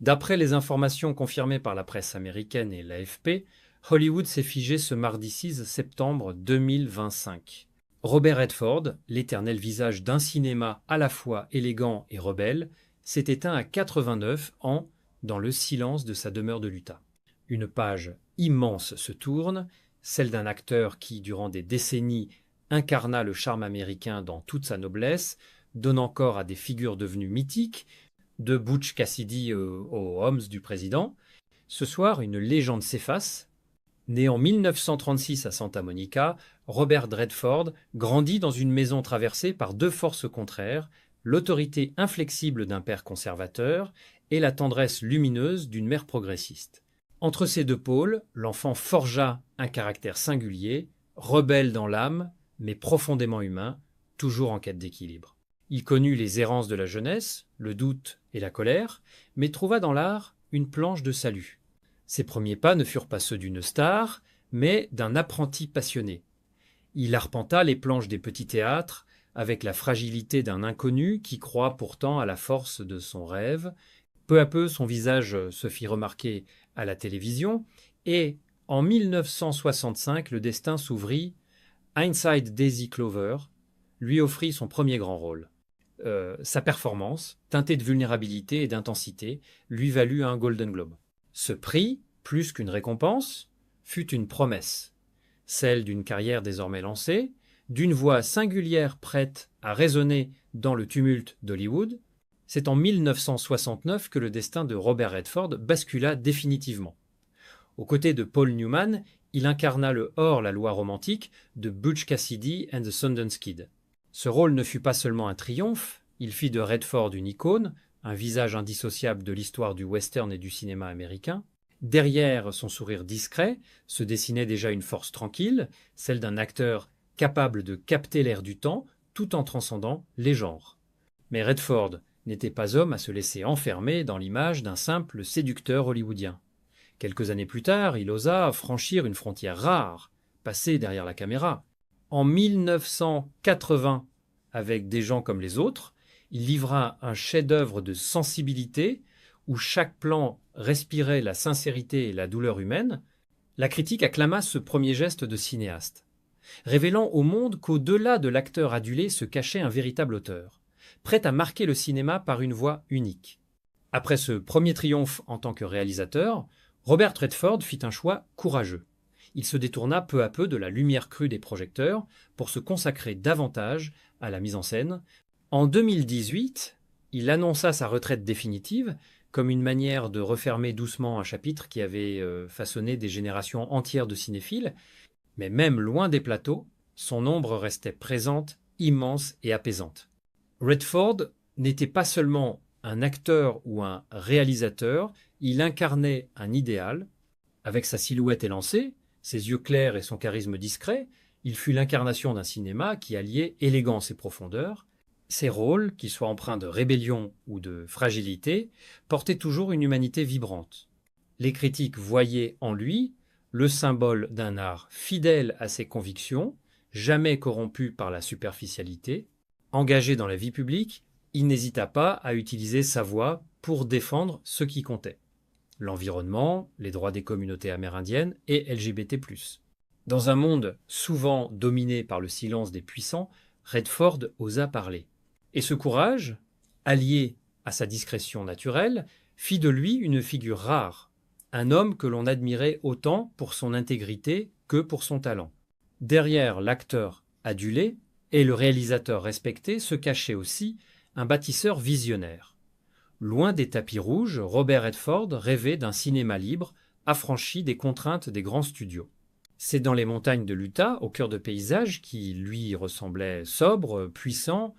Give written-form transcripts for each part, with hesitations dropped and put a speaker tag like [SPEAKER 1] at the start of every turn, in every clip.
[SPEAKER 1] D'après les informations confirmées par la presse américaine et l'AFP, Hollywood s'est figé ce mardi 6 septembre 2025. Robert Redford, l'éternel visage d'un cinéma à la fois élégant et rebelle, s'est éteint à 89 ans dans le silence de sa demeure de l'Utah. Une page immense se tourne, celle d'un acteur qui, durant des décennies, incarna le charme américain dans toute sa noblesse, donnant corps à des figures devenues mythiques, de Butch Cassidy aux Homs du président. Ce soir, une légende s'efface. Né en 1936 à Santa Monica, Robert Redford grandit dans une maison traversée par deux forces contraires, l'autorité inflexible d'un père conservateur et la tendresse lumineuse d'une mère progressiste. Entre ces deux pôles, l'enfant forgea un caractère singulier, rebelle dans l'âme, mais profondément humain, toujours en quête d'équilibre. Il connut les errances de la jeunesse, le doute et la colère, mais trouva dans l'art une planche de salut. Ses premiers pas ne furent pas ceux d'une star, mais d'un apprenti passionné. Il arpenta les planches des petits théâtres avec la fragilité d'un inconnu qui croit pourtant à la force de son rêve. Peu à peu, son visage se fit remarquer à la télévision et, en 1965, le destin s'ouvrit. Inside Daisy Clover lui offrit son premier grand rôle. Sa performance, teintée de vulnérabilité et d'intensité, lui valut un Golden Globe. Ce prix, plus qu'une récompense, fut une promesse, celle d'une carrière désormais lancée, d'une voix singulière prête à résonner dans le tumulte d'Hollywood. C'est en 1969 que le destin de Robert Redford bascula définitivement. Aux côtés de Paul Newman, il incarna le hors-la-loi romantique de Butch Cassidy and the Sundance Kid. Ce rôle ne fut pas seulement un triomphe, il fit de Redford une icône, un visage indissociable de l'histoire du western et du cinéma américain. Derrière son sourire discret se dessinait déjà une force tranquille, celle d'un acteur capable de capter l'air du temps tout en transcendant les genres. Mais Redford n'était pas homme à se laisser enfermer dans l'image d'un simple séducteur hollywoodien. Quelques années plus tard, il osa franchir une frontière rare, passer derrière la caméra. En 1980, avec Des gens comme les autres, il livra un chef-d'œuvre de sensibilité où chaque plan respirait la sincérité et la douleur humaine. La critique acclama ce premier geste de cinéaste, révélant au monde qu'au-delà de l'acteur adulé se cachait un véritable auteur, prêt à marquer le cinéma par une voix unique. Après ce premier triomphe en tant que réalisateur, Robert Redford fit un choix courageux. Il se détourna peu à peu de la lumière crue des projecteurs pour se consacrer davantage à la mise en scène. En 2018, il annonça sa retraite définitive comme une manière de refermer doucement un chapitre qui avait façonné des générations entières de cinéphiles. Mais même loin des plateaux, son ombre restait présente, immense et apaisante. Redford n'était pas seulement un acteur ou un réalisateur, il incarnait un idéal. Avec sa silhouette élancée, ses yeux clairs et son charisme discret, il fut l'incarnation d'un cinéma qui alliait élégance et profondeur. Ses rôles, qu'ils soient empreints de rébellion ou de fragilité, portaient toujours une humanité vibrante. Les critiques voyaient en lui le symbole d'un art fidèle à ses convictions, jamais corrompu par la superficialité. Engagé dans la vie publique, il n'hésita pas à utiliser sa voix pour défendre ce qui comptait: l'environnement, les droits des communautés amérindiennes et LGBT+. Dans un monde souvent dominé par le silence des puissants, Redford osa parler. Et ce courage, allié à sa discrétion naturelle, fit de lui une figure rare, un homme que l'on admirait autant pour son intégrité que pour son talent. Derrière l'acteur adulé et le réalisateur respecté se cachait aussi un bâtisseur visionnaire. Loin des tapis rouges, Robert Redford rêvait d'un cinéma libre, affranchi des contraintes des grands studios. C'est dans les montagnes de l'Utah, au cœur de paysages qui lui ressemblaient sobres, puissants,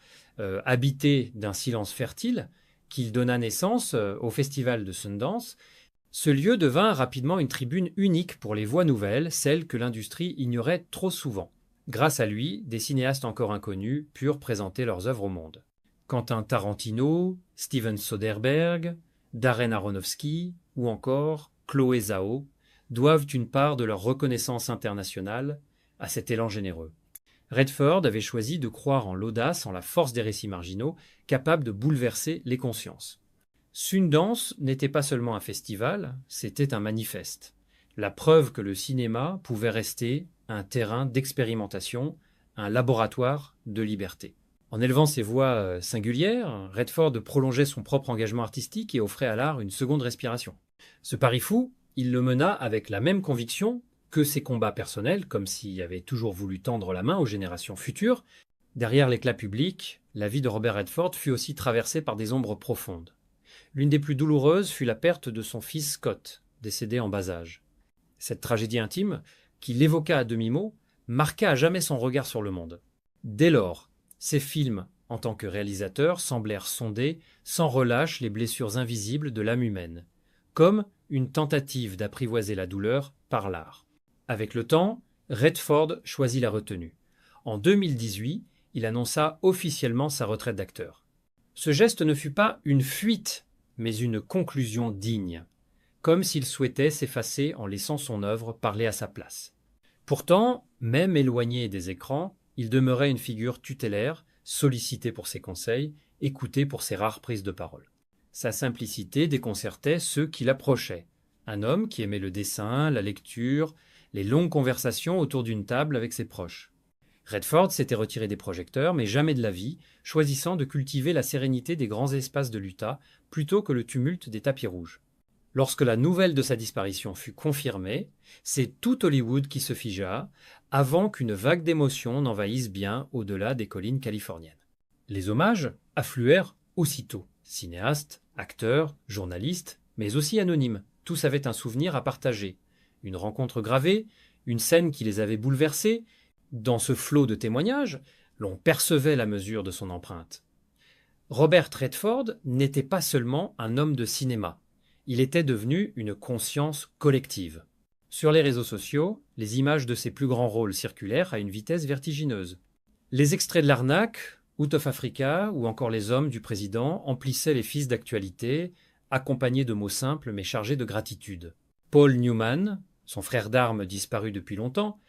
[SPEAKER 1] habités d'un silence fertile, qu'il donna naissance au festival de Sundance. Ce lieu devint rapidement une tribune unique pour les voix nouvelles, celles que l'industrie ignorait trop souvent. Grâce à lui, des cinéastes encore inconnus purent présenter leurs œuvres au monde. Quentin Tarantino, Steven Soderbergh, Darren Aronofsky ou encore Chloé Zhao doivent une part de leur reconnaissance internationale à cet élan généreux. Redford avait choisi de croire en l'audace, en la force des récits marginaux, capables de bouleverser les consciences. Sundance n'était pas seulement un festival, c'était un manifeste. La preuve que le cinéma pouvait rester un terrain d'expérimentation, un laboratoire de liberté. En élevant ses voix singulières, Redford prolongeait son propre engagement artistique et offrait à l'art une seconde respiration. Ce pari fou, il le mena avec la même conviction que ses combats personnels, comme s'il avait toujours voulu tendre la main aux générations futures. Derrière l'éclat public, la vie de Robert Redford fut aussi traversée par des ombres profondes. L'une des plus douloureuses fut la perte de son fils Scott, décédé en bas âge. Cette tragédie intime, qu'il évoqua à demi-mot, marqua à jamais son regard sur le monde. Dès lors, ses films, en tant que réalisateur, semblèrent sonder sans relâche les blessures invisibles de l'âme humaine, comme une tentative d'apprivoiser la douleur par l'art. Avec le temps, Redford choisit la retenue. En 2018, il annonça officiellement sa retraite d'acteur. Ce geste ne fut pas une fuite, mais une conclusion digne, comme s'il souhaitait s'effacer en laissant son œuvre parler à sa place. Pourtant, même éloigné des écrans, il demeurait une figure tutélaire, sollicité pour ses conseils, écouté pour ses rares prises de parole. Sa simplicité déconcertait ceux qui l'approchaient. Un homme qui aimait le dessin, la lecture, les longues conversations autour d'une table avec ses proches. Redford s'était retiré des projecteurs, mais jamais de la vie, choisissant de cultiver la sérénité des grands espaces de l'Utah plutôt que le tumulte des tapis rouges. Lorsque la nouvelle de sa disparition fut confirmée, c'est tout Hollywood qui se figea, avant qu'une vague d'émotions n'envahisse bien au-delà des collines californiennes. Les hommages affluèrent aussitôt. Cinéastes, acteurs, journalistes, mais aussi anonymes. Tous avaient un souvenir à partager. Une rencontre gravée, une scène qui les avait bouleversés. Dans ce flot de témoignages, l'on percevait la mesure de son empreinte. Robert Redford n'était pas seulement un homme de cinéma. Il était devenu une conscience collective. Sur les réseaux sociaux, les images de ses plus grands rôles circulèrent à une vitesse vertigineuse. Les extraits de l'Arnaque, Out of Africa ou encore Les Hommes du président emplissaient les fils d'actualité, accompagnés de mots simples mais chargés de gratitude. Paul Newman, son frère d'armes disparu depuis longtemps,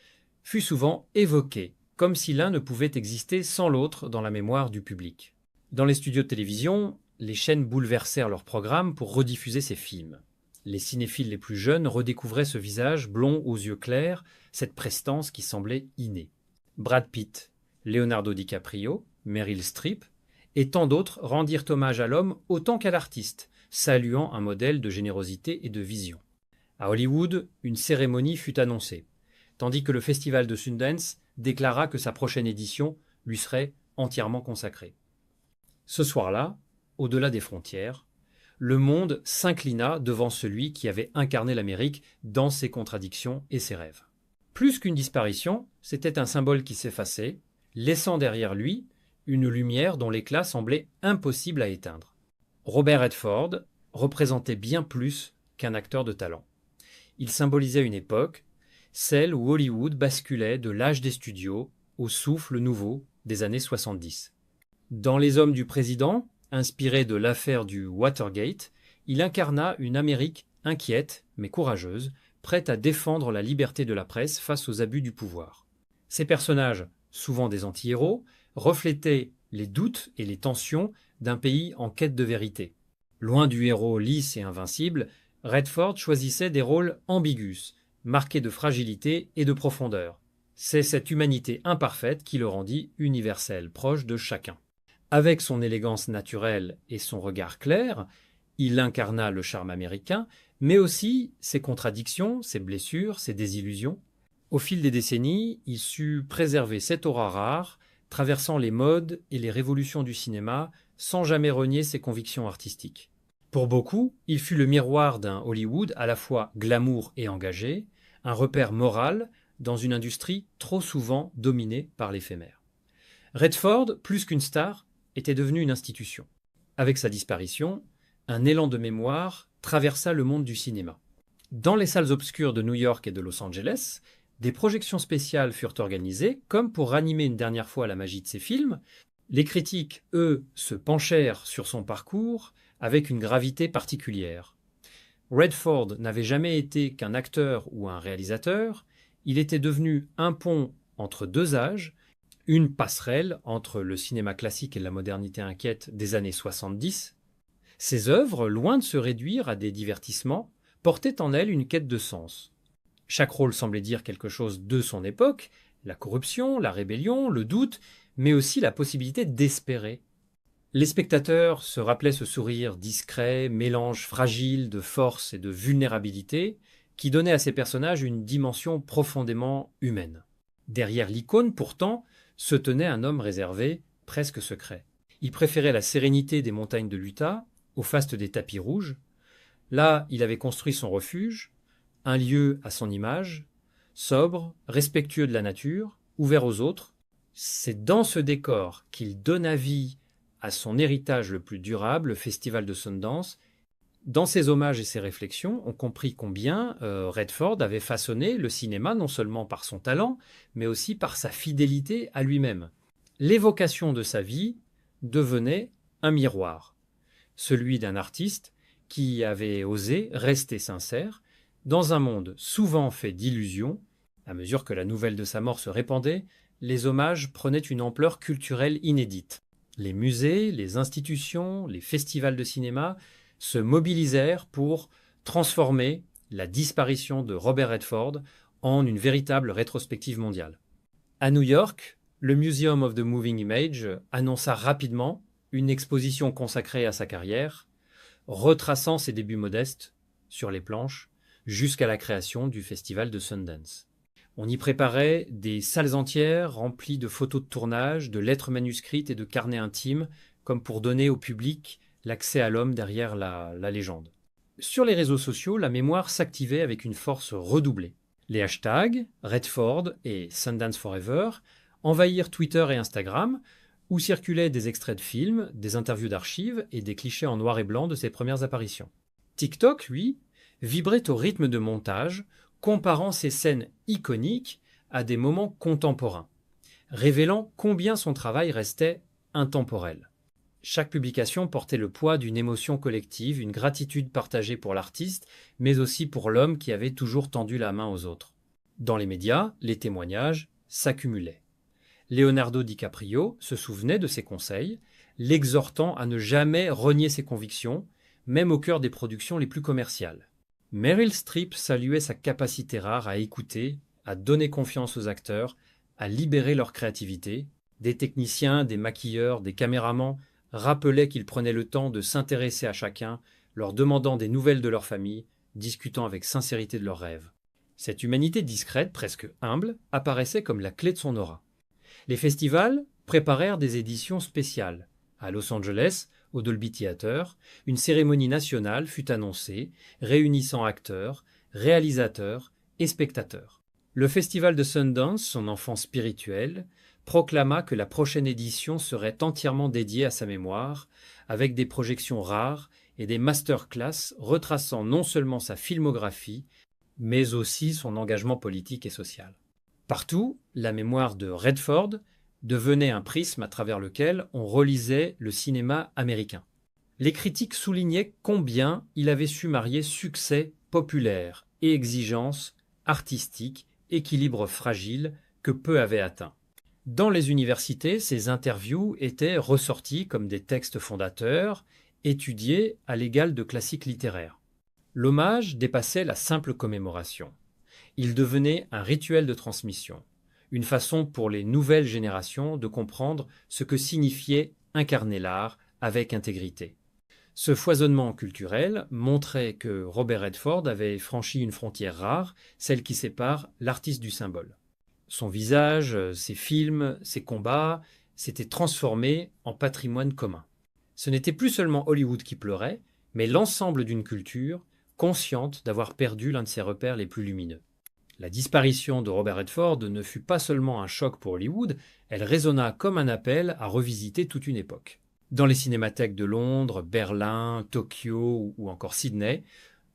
[SPEAKER 1] fut souvent évoqué, comme si l'un ne pouvait exister sans l'autre dans la mémoire du public. Dans les studios de télévision, les chaînes bouleversèrent leurs programmes pour rediffuser ces films. Les cinéphiles les plus jeunes redécouvraient ce visage blond aux yeux clairs, cette prestance qui semblait innée. Brad Pitt, Leonardo DiCaprio, Meryl Streep et tant d'autres rendirent hommage à l'homme autant qu'à l'artiste, saluant un modèle de générosité et de vision. À Hollywood, une cérémonie fut annoncée, tandis que le festival de Sundance déclara que sa prochaine édition lui serait entièrement consacrée. Ce soir-là, au-delà des frontières, le monde s'inclina devant celui qui avait incarné l'Amérique dans ses contradictions et ses rêves. Plus qu'une disparition, c'était un symbole qui s'effaçait, laissant derrière lui une lumière dont l'éclat semblait impossible à éteindre. Robert Redford représentait bien plus qu'un acteur de talent. Il symbolisait une époque, celle où Hollywood basculait de l'âge des studios au souffle nouveau des années 70. Dans Les Hommes du président, inspiré de l'affaire du Watergate, il incarna une Amérique inquiète mais courageuse, prête à défendre la liberté de la presse face aux abus du pouvoir. Ces personnages, souvent des anti-héros, reflétaient les doutes et les tensions d'un pays en quête de vérité. Loin du héros lisse et invincible, Redford choisissait des rôles ambigus, marqués de fragilité et de profondeur. C'est cette humanité imparfaite qui le rendit universel, proche de chacun. Avec son élégance naturelle et son regard clair, il incarna le charme américain, mais aussi ses contradictions, ses blessures, ses désillusions. Au fil des décennies, il sut préserver cette aura rare, traversant les modes et les révolutions du cinéma, sans jamais renier ses convictions artistiques. Pour beaucoup, il fut le miroir d'un Hollywood à la fois glamour et engagé, un repère moral dans une industrie trop souvent dominée par l'éphémère. Redford, plus qu'une star, était devenu une institution. Avec sa disparition, un élan de mémoire traversa le monde du cinéma. Dans les salles obscures de New York et de Los Angeles, des projections spéciales furent organisées, comme pour ranimer une dernière fois la magie de ses films. Les critiques, eux, se penchèrent sur son parcours avec une gravité particulière. Redford n'avait jamais été qu'un acteur ou un réalisateur, il était devenu un pont entre deux âges, une passerelle entre le cinéma classique et la modernité inquiète des années 70. Ces œuvres, loin de se réduire à des divertissements, portaient en elles une quête de sens. Chaque rôle semblait dire quelque chose de son époque, la corruption, la rébellion, le doute, mais aussi la possibilité d'espérer. Les spectateurs se rappelaient ce sourire discret, mélange fragile de force et de vulnérabilité, qui donnait à ces personnages une dimension profondément humaine. Derrière l'icône, pourtant, se tenait un homme réservé, presque secret. Il préférait la sérénité des montagnes de l'Utah au faste des tapis rouges. Là, il avait construit son refuge, un lieu à son image, sobre, respectueux de la nature, ouvert aux autres. C'est dans ce décor qu'il donna vie à son héritage le plus durable, le Festival de Sundance. Dans ses hommages et ses réflexions, on comprit combien Redford avait façonné le cinéma non seulement par son talent, mais aussi par sa fidélité à lui-même. L'évocation de sa vie devenait un miroir, celui d'un artiste qui avait osé rester sincère dans un monde souvent fait d'illusions. À mesure que la nouvelle de sa mort se répandait, les hommages prenaient une ampleur culturelle inédite. Les musées, les institutions, les festivals de cinéma se mobilisèrent pour transformer la disparition de Robert Redford en une véritable rétrospective mondiale. À New York, le Museum of the Moving Image annonça rapidement une exposition consacrée à sa carrière, retraçant ses débuts modestes sur les planches jusqu'à la création du Festival de Sundance. On y préparait des salles entières remplies de photos de tournage, de lettres manuscrites et de carnets intimes, comme pour donner au public l'accès à l'homme derrière la légende. Sur les réseaux sociaux, la mémoire s'activait avec une force redoublée. Les hashtags Redford et Sundance Forever envahirent Twitter et Instagram, où circulaient des extraits de films, des interviews d'archives et des clichés en noir et blanc de ses premières apparitions. TikTok, lui, vibrait au rythme de montage, comparant ces scènes iconiques à des moments contemporains, révélant combien son travail restait intemporel. Chaque publication portait le poids d'une émotion collective, une gratitude partagée pour l'artiste, mais aussi pour l'homme qui avait toujours tendu la main aux autres. Dans les médias, les témoignages s'accumulaient. Leonardo DiCaprio se souvenait de ses conseils, l'exhortant à ne jamais renier ses convictions, même au cœur des productions les plus commerciales. Meryl Streep saluait sa capacité rare à écouter, à donner confiance aux acteurs, à libérer leur créativité. Des techniciens, des maquilleurs, des caméramans rappelaient qu'ils prenaient le temps de s'intéresser à chacun, leur demandant des nouvelles de leur famille, discutant avec sincérité de leurs rêves. Cette humanité discrète, presque humble, apparaissait comme la clé de son aura. Les festivals préparèrent des éditions spéciales. À Los Angeles, au Dolby Theatre, une cérémonie nationale fut annoncée, réunissant acteurs, réalisateurs et spectateurs. Le Festival de Sundance, son enfant spirituel, proclama que la prochaine édition serait entièrement dédiée à sa mémoire, avec des projections rares et des masterclass retraçant non seulement sa filmographie, mais aussi son engagement politique et social. Partout, la mémoire de Redford devenait un prisme à travers lequel on relisait le cinéma américain. Les critiques soulignaient combien il avait su marier succès populaire et exigence artistique, équilibre fragile que peu avaient atteint. Dans les universités, ces interviews étaient ressorties comme des textes fondateurs, étudiés à l'égal de classiques littéraires. L'hommage dépassait la simple commémoration. Il devenait un rituel de transmission, une façon pour les nouvelles générations de comprendre ce que signifiait incarner l'art avec intégrité. Ce foisonnement culturel montrait que Robert Redford avait franchi une frontière rare, celle qui sépare l'artiste du symbole. Son visage, ses films, ses combats s'étaient transformés en patrimoine commun. Ce n'était plus seulement Hollywood qui pleurait, mais l'ensemble d'une culture consciente d'avoir perdu l'un de ses repères les plus lumineux. La disparition de Robert Redford ne fut pas seulement un choc pour Hollywood, elle résonna comme un appel à revisiter toute une époque. Dans les cinémathèques de Londres, Berlin, Tokyo ou encore Sydney,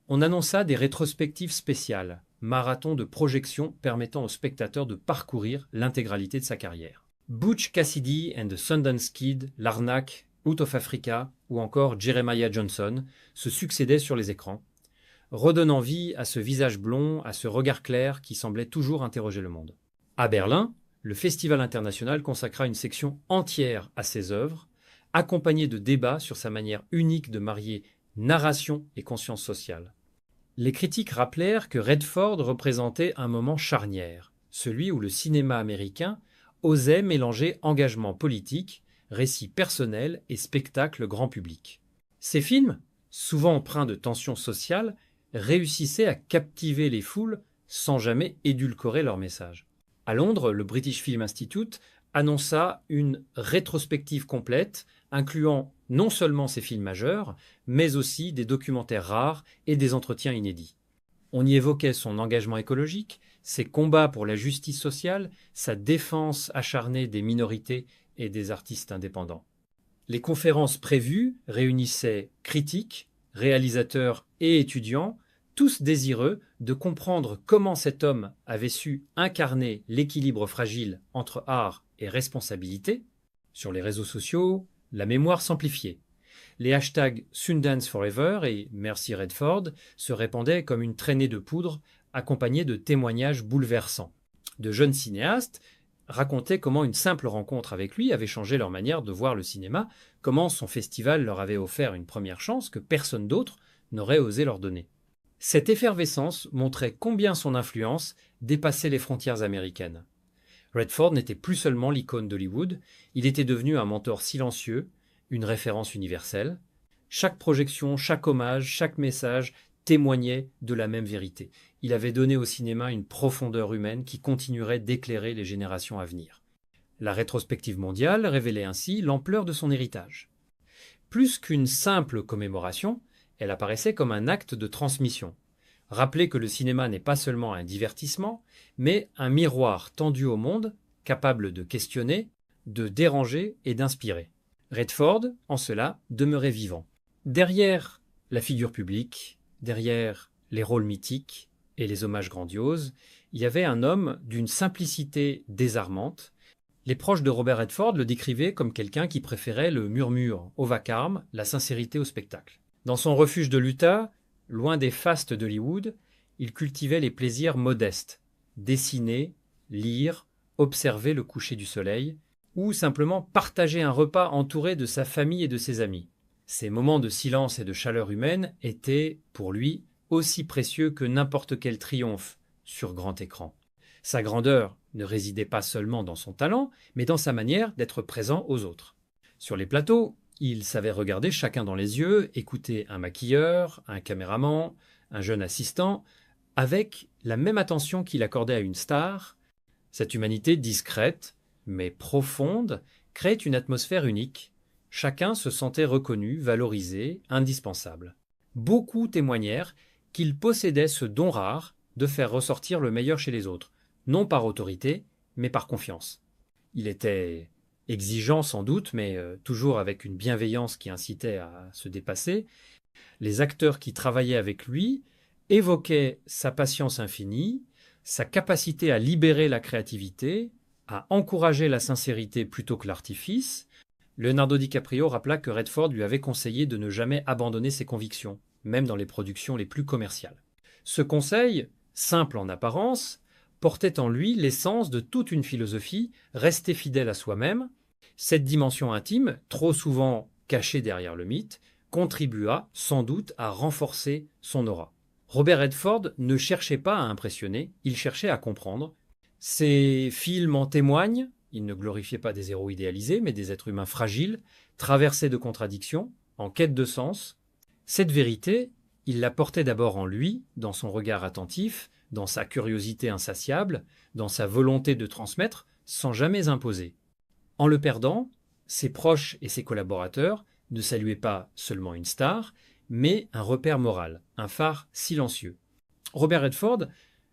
[SPEAKER 1] on annonça des rétrospectives spéciales, marathons de projections permettant aux spectateurs de parcourir l'intégralité de sa carrière. Butch Cassidy and the Sundance Kid, L'Arnaque, Out of Africa ou encore Jeremiah Johnson se succédaient sur les écrans, redonnant vie à ce visage blond, à ce regard clair qui semblait toujours interroger le monde. À Berlin, le Festival international consacra une section entière à ses œuvres, accompagné de débats sur sa manière unique de marier narration et conscience sociale. Les critiques rappelèrent que Redford représentait un moment charnière, celui où le cinéma américain osait mélanger engagement politique, récit personnel et spectacle grand public. Ces films, souvent empreints de tensions sociales, réussissaient à captiver les foules sans jamais édulcorer leur message. À Londres, le British Film Institute annonça une rétrospective complète, incluant non seulement ses films majeurs, mais aussi des documentaires rares et des entretiens inédits. On y évoquait son engagement écologique, ses combats pour la justice sociale, sa défense acharnée des minorités et des artistes indépendants. Les conférences prévues réunissaient critiques, réalisateurs et étudiants, tous désireux de comprendre comment cet homme avait su incarner l'équilibre fragile entre art et responsabilité. Sur les réseaux sociaux, la mémoire s'amplifiait. Les hashtags Sundance Forever et Merci Redford se répandaient comme une traînée de poudre accompagnée de témoignages bouleversants. De jeunes cinéastes racontaient comment une simple rencontre avec lui avait changé leur manière de voir le cinéma, comment son festival leur avait offert une première chance que personne d'autre n'aurait osé leur donner. Cette effervescence montrait combien son influence dépassait les frontières américaines. Redford n'était plus seulement l'icône d'Hollywood, il était devenu un mentor silencieux, une référence universelle. Chaque projection, chaque hommage, chaque message témoignait de la même vérité. Il avait donné au cinéma une profondeur humaine qui continuerait d'éclairer les générations à venir. La rétrospective mondiale révélait ainsi l'ampleur de son héritage. Plus qu'une simple commémoration, elle apparaissait comme un acte de transmission. Rappeler que le cinéma n'est pas seulement un divertissement, mais un miroir tendu au monde, capable de questionner, de déranger et d'inspirer. Redford, en cela, demeurait vivant. Derrière la figure publique, derrière les rôles mythiques et les hommages grandioses, il y avait un homme d'une simplicité désarmante. Les proches de Robert Redford le décrivaient comme quelqu'un qui préférait le murmure au vacarme, la sincérité au spectacle. Dans son refuge de l'Utah, loin des fastes d'Hollywood, il cultivait les plaisirs modestes, dessiner, lire, observer le coucher du soleil, ou simplement partager un repas entouré de sa famille et de ses amis. Ces moments de silence et de chaleur humaine étaient, pour lui, aussi précieux que n'importe quel triomphe sur grand écran. Sa grandeur ne résidait pas seulement dans son talent, mais dans sa manière d'être présent aux autres. Sur les plateaux, il savait regarder chacun dans les yeux, écouter un maquilleur, un caméraman, un jeune assistant, avec la même attention qu'il accordait à une star. Cette humanité discrète, mais profonde, créait une atmosphère unique. Chacun se sentait reconnu, valorisé, indispensable. Beaucoup témoignèrent qu'il possédait ce don rare de faire ressortir le meilleur chez les autres, non par autorité, mais par confiance. Il était exigeant sans doute, mais toujours avec une bienveillance qui incitait à se dépasser. Les acteurs qui travaillaient avec lui évoquaient sa patience infinie, sa capacité à libérer la créativité, à encourager la sincérité plutôt que l'artifice. Leonardo DiCaprio rappela que Redford lui avait conseillé de ne jamais abandonner ses convictions, même dans les productions les plus commerciales. Ce conseil, simple en apparence, portait en lui l'essence de toute une philosophie, rester fidèle à soi-même. Cette dimension intime, trop souvent cachée derrière le mythe, contribua sans doute à renforcer son aura. Robert Redford ne cherchait pas à impressionner, il cherchait à comprendre. Ses films en témoignent, il ne glorifiait pas des héros idéalisés, mais des êtres humains fragiles, traversés de contradictions, en quête de sens. Cette vérité, il la portait d'abord en lui, dans son regard attentif, dans sa curiosité insatiable, dans sa volonté de transmettre, sans jamais imposer. En le perdant, ses proches et ses collaborateurs ne saluaient pas seulement une star, mais un repère moral, un phare silencieux. Robert Redford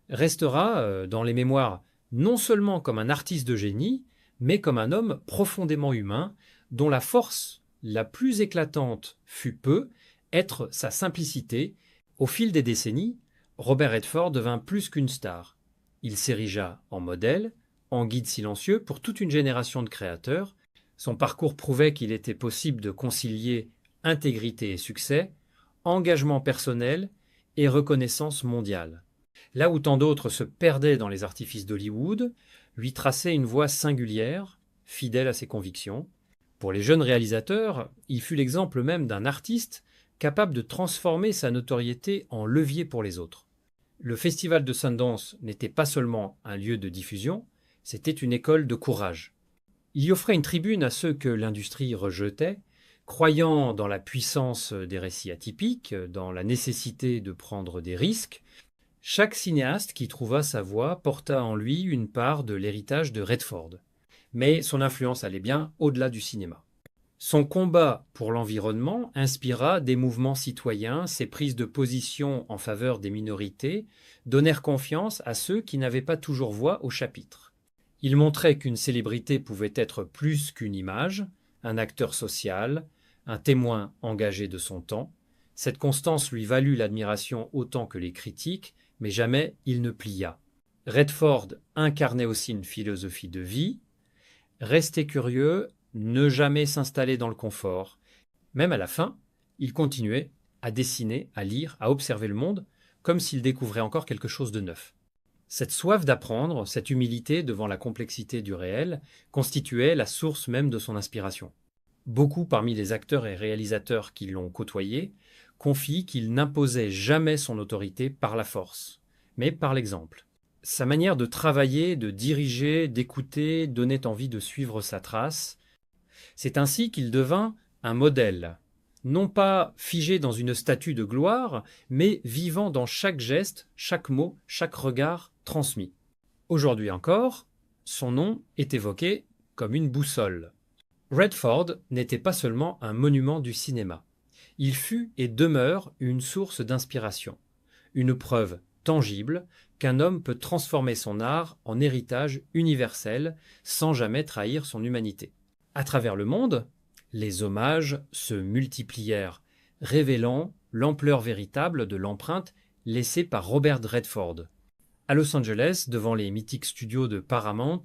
[SPEAKER 1] restera dans les mémoires non seulement comme un artiste de génie, mais comme un homme profondément humain, dont la force la plus éclatante fut peu être sa simplicité. Au fil des décennies, Robert Redford devint plus qu'une star. Il s'érigea en modèle, en guide silencieux pour toute une génération de créateurs. Son parcours prouvait qu'il était possible de concilier intégrité et succès, engagement personnel et reconnaissance mondiale. Là où tant d'autres se perdaient dans les artifices d'Hollywood, lui traçait une voie singulière, fidèle à ses convictions. Pour les jeunes réalisateurs, il fut l'exemple même d'un artiste capable de transformer sa notoriété en levier pour les autres. Le festival de Sundance n'était pas seulement un lieu de diffusion, c'était une école de courage. Il y offrait une tribune à ceux que l'industrie rejetait, croyant dans la puissance des récits atypiques, dans la nécessité de prendre des risques. Chaque cinéaste qui trouva sa voie porta en lui une part de l'héritage de Redford. Mais son influence allait bien au-delà du cinéma. Son combat pour l'environnement inspira des mouvements citoyens, ses prises de position en faveur des minorités donnèrent confiance à ceux qui n'avaient pas toujours voix au chapitre. Il montrait qu'une célébrité pouvait être plus qu'une image, un acteur social, un témoin engagé de son temps. Cette constance lui valut l'admiration autant que les critiques, mais jamais il ne plia. Redford incarnait aussi une philosophie de vie. Rester curieux, ne jamais s'installer dans le confort. Même à la fin, il continuait à dessiner, à lire, à observer le monde, comme s'il découvrait encore quelque chose de neuf. Cette soif d'apprendre, cette humilité devant la complexité du réel, constituait la source même de son inspiration. Beaucoup parmi les acteurs et réalisateurs qui l'ont côtoyé confient qu'il n'imposait jamais son autorité par la force, mais par l'exemple. Sa manière de travailler, de diriger, d'écouter donnait envie de suivre sa trace. C'est ainsi qu'il devint un modèle, non pas figé dans une statue de gloire, mais vivant dans chaque geste, chaque mot, chaque regard transmis. Aujourd'hui encore, son nom est évoqué comme une boussole. Redford n'était pas seulement un monument du cinéma. Il fut et demeure une source d'inspiration, une preuve tangible qu'un homme peut transformer son art en héritage universel sans jamais trahir son humanité. À travers le monde, les hommages se multiplièrent, révélant l'ampleur véritable de l'empreinte laissée par Robert Redford. À Los Angeles, devant les mythiques studios de Paramount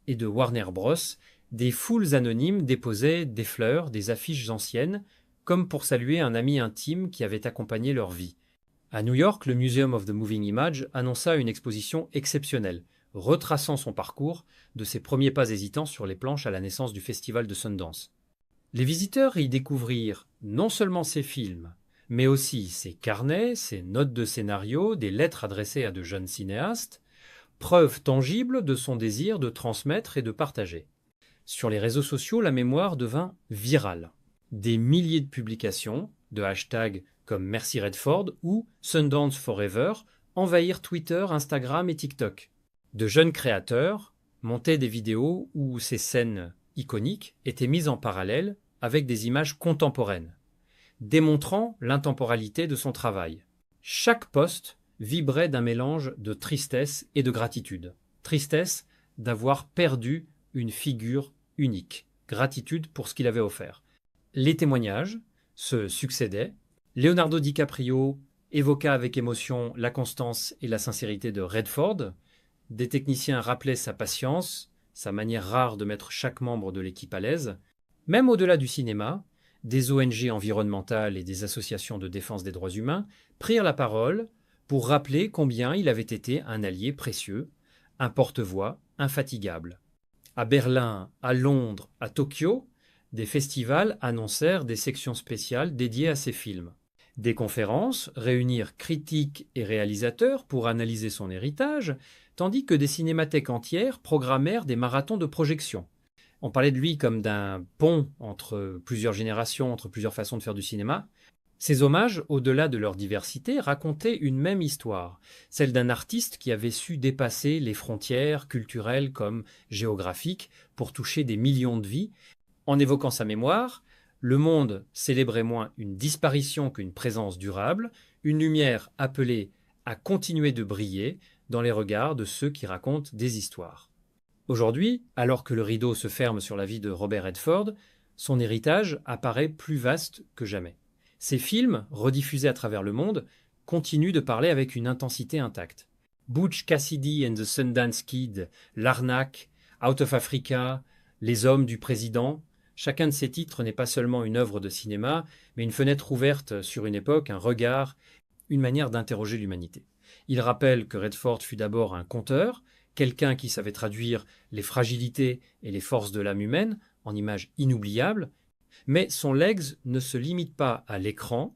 [SPEAKER 1] et de Warner Bros., des foules anonymes déposaient des fleurs, des affiches anciennes, comme pour saluer un ami intime qui avait accompagné leur vie. À New York, le Museum of the Moving Image annonça une exposition exceptionnelle, retraçant son parcours de ses premiers pas hésitants sur les planches à la naissance du festival de Sundance. Les visiteurs y découvrirent non seulement ses films, mais aussi ses carnets, ses notes de scénario, des lettres adressées à de jeunes cinéastes, preuve tangible de son désir de transmettre et de partager. Sur les réseaux sociaux, la mémoire devint virale. Des milliers de publications, de hashtags comme Merci Redford ou Sundance Forever envahirent Twitter, Instagram et TikTok. De jeunes créateurs montaient des vidéos où ces scènes iconiques étaient mises en parallèle avec des images contemporaines, démontrant l'intemporalité de son travail. Chaque post vibrait d'un mélange de tristesse et de gratitude. Tristesse d'avoir perdu une figure unique, gratitude pour ce qu'il avait offert. Les témoignages se succédaient. Leonardo DiCaprio évoqua avec émotion la constance et la sincérité de Redford. Des techniciens rappelaient sa patience, sa manière rare de mettre chaque membre de l'équipe à l'aise. Même au-delà du cinéma, des ONG environnementales et des associations de défense des droits humains prirent la parole pour rappeler combien il avait été un allié précieux, un porte-voix infatigable. À Berlin, à Londres, à Tokyo, des festivals annoncèrent des sections spéciales dédiées à ses films. Des conférences réunirent critiques et réalisateurs pour analyser son héritage, tandis que des cinémathèques entières programmèrent des marathons de projection. On parlait de lui comme d'un pont entre plusieurs générations, entre plusieurs façons de faire du cinéma. Ces hommages, au-delà de leur diversité, racontaient une même histoire, celle d'un artiste qui avait su dépasser les frontières culturelles comme géographiques pour toucher des millions de vies. En évoquant sa mémoire, le monde célébrait moins une disparition qu'une présence durable, une lumière appelée à continuer de briller dans les regards de ceux qui racontent des histoires. Aujourd'hui, alors que le rideau se ferme sur la vie de Robert Redford, son héritage apparaît plus vaste que jamais. Ses films, rediffusés à travers le monde, continuent de parler avec une intensité intacte. Butch Cassidy and the Sundance Kid, L'Arnaque, Out of Africa, Les Hommes du Président, chacun de ces titres n'est pas seulement une œuvre de cinéma, mais une fenêtre ouverte sur une époque, un regard, une manière d'interroger l'humanité. Il rappelle que Redford fut d'abord un conteur, quelqu'un qui savait traduire les fragilités et les forces de l'âme humaine en images inoubliables, mais son legs ne se limite pas à l'écran.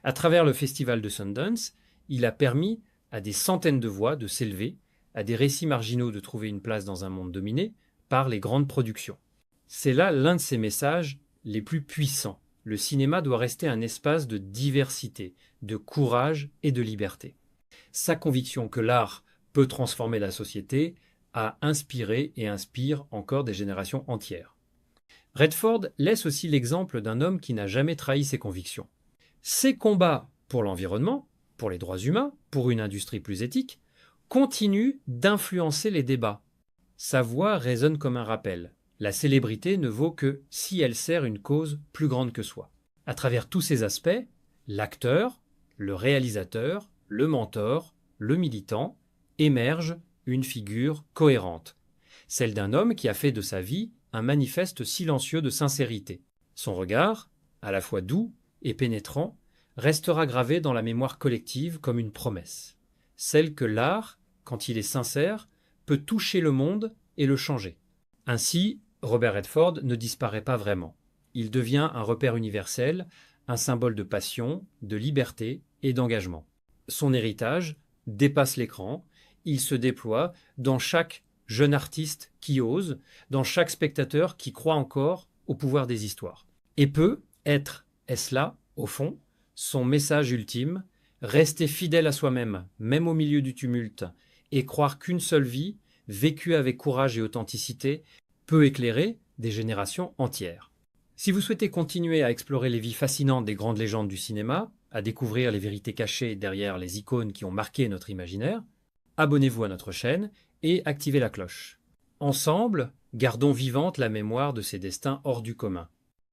[SPEAKER 1] À travers le festival de Sundance, il a permis à des centaines de voix de s'élever, à des récits marginaux de trouver une place dans un monde dominé par les grandes productions. C'est là l'un de ses messages les plus puissants. Le cinéma doit rester un espace de diversité, de courage et de liberté. Sa conviction que l'art peut transformer la société a inspiré et inspire encore des générations entières. Redford laisse aussi l'exemple d'un homme qui n'a jamais trahi ses convictions. Ses combats pour l'environnement, pour les droits humains, pour une industrie plus éthique, continuent d'influencer les débats. Sa voix résonne comme un rappel. La célébrité ne vaut que si elle sert une cause plus grande que soi. À travers tous ces aspects, l'acteur, le réalisateur, le mentor, le militant, émerge une figure cohérente. Celle d'un homme qui a fait de sa vie un manifeste silencieux de sincérité. Son regard, à la fois doux et pénétrant, restera gravé dans la mémoire collective comme une promesse. Celle que l'art, quand il est sincère, peut toucher le monde et le changer. Ainsi, Robert Redford ne disparaît pas vraiment. Il devient un repère universel, un symbole de passion, de liberté et d'engagement. Son héritage dépasse l'écran, il se déploie dans chaque jeune artiste qui ose, dans chaque spectateur qui croit encore au pouvoir des histoires. Et peut être, est-ce là, au fond, son message ultime, rester fidèle à soi-même, même au milieu du tumulte, et croire qu'une seule vie, vécue avec courage et authenticité, peut éclairer des générations entières. Si vous souhaitez continuer à explorer les vies fascinantes des grandes légendes du cinéma, à découvrir les vérités cachées derrière les icônes qui ont marqué notre imaginaire, abonnez-vous à notre chaîne et activez la cloche. Ensemble, gardons vivante la mémoire de ces destins hors du commun.